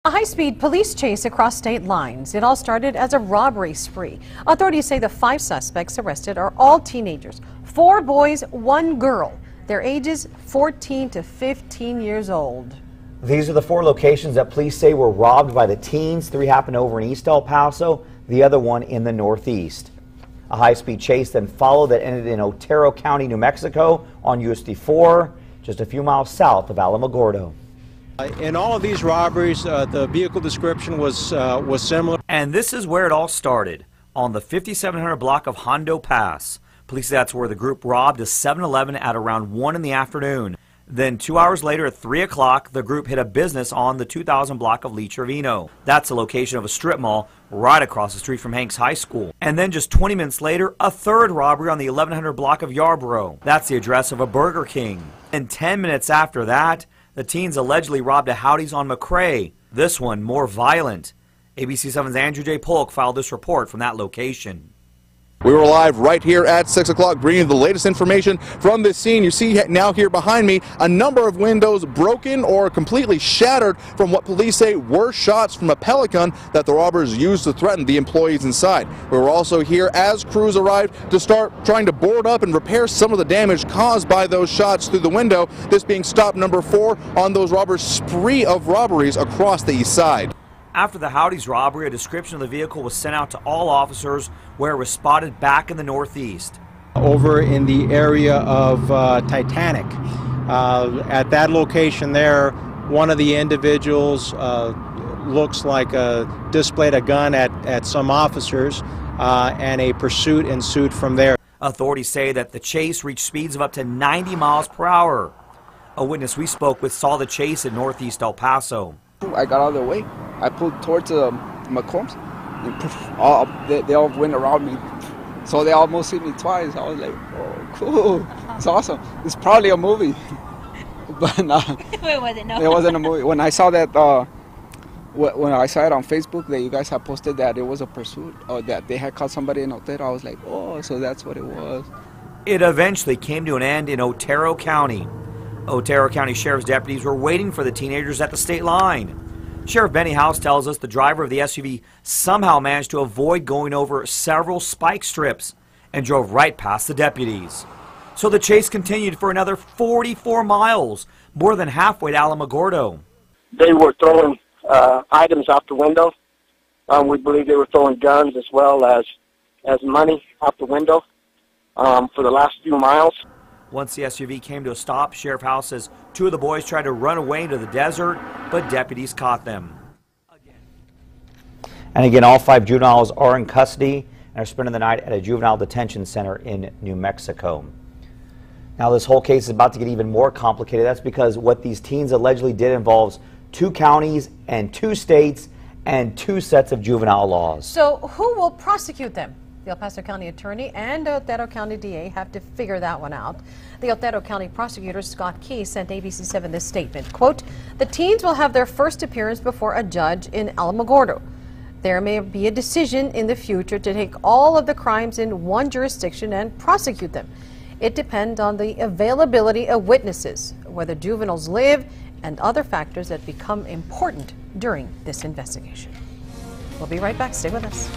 A high-speed police chase across state lines. It all started as a robbery spree. Authorities say the 5 suspects arrested are all teenagers. 4 boys, 1 girl. Their ages 14 to 15 years old. These are the 4 locations that police say were robbed by the teens. 3 happened over in East El Paso, the other one in the Northeast. A high-speed chase then followed that ended in Otero County, New Mexico on US 4, just a few miles south of Alamogordo. In all of these robberies, the vehicle description was similar. And this is where it all started, on the 5700 block of Hondo Pass. Police say that's where the group robbed a 7-Eleven at around 1 in the afternoon. Then 2 hours later at 3 o'clock, the group hit a business on the 2000 block of Lee Trevino. That's the location of a strip mall right across the street from Hanks High School. And then just 20 minutes later, a third robbery on the 1100 block of Yarborough. That's the address of a Burger King. And 10 minutes after that, the teens allegedly robbed a Howdy's on McRae. This one more violent. ABC 7's Andrew J. Polk filed this report from that location. We were live right here at 6 o'clock bringing the latest information from this scene. You see now here behind me a number of windows broken or completely shattered from what police say were shots from a pellet gun that the robbers used to threaten the employees inside. We were also here as crews arrived to start trying to board up and repair some of the damage caused by those shots through the window. This being stop number 4 on those robbers' spree of robberies across the east side. After the Howdy's robbery, a description of the vehicle was sent out to all officers where it was spotted back in the Northeast. Over in the area of Titanic. At that location there, one of the individuals looks like displayed a gun at some officers and a pursuit ensued from there. Authorities say that the chase reached speeds of up to 90 miles per hour. A witness we spoke with saw the chase in Northeast El Paso. I got out of the way. I pulled towards McCombs, and poof, they all went around me. So they almost hit me twice. I was like, oh, cool. It's awesome. It's probably a movie. But no, it wasn't, no. It wasn't a movie. When I saw that, when I saw it on Facebook that you guys had posted that it was a pursuit, or that they had caught somebody in Otero, I was like, oh, so that's what it was. It eventually came to an end in Otero County. Otero County Sheriff's deputies were waiting for the teenagers at the state line. Sheriff Benny House tells us the driver of the SUV somehow managed to avoid going over several spike strips and drove right past the deputies. So the chase continued for another 44 miles, more than halfway to Alamogordo. They were throwing items out the window. We believe they were throwing guns as well as money out the window for the last few miles. Once the SUV came to a stop, Sheriff House says 2 of the boys tried to run away into the desert, but deputies caught them. And again, all 5 juveniles are in custody and are spending the night at a juvenile detention center in New Mexico. Now, this whole case is about to get even more complicated. That's because what these teens allegedly did involves 2 counties and 2 states and 2 sets of juvenile laws. So who will prosecute them? The El Paso County Attorney and Otero County DA have to figure that one out. The Otero County Prosecutor Scott Key sent ABC 7 this statement, quote, "The teens will have their first appearance before a judge in Alamogordo. There may be a decision in the future to take all of the crimes in one jurisdiction and prosecute them. It depends on the availability of witnesses, whether juveniles live, and other factors that become important during this investigation." We'll be right back. Stay with us.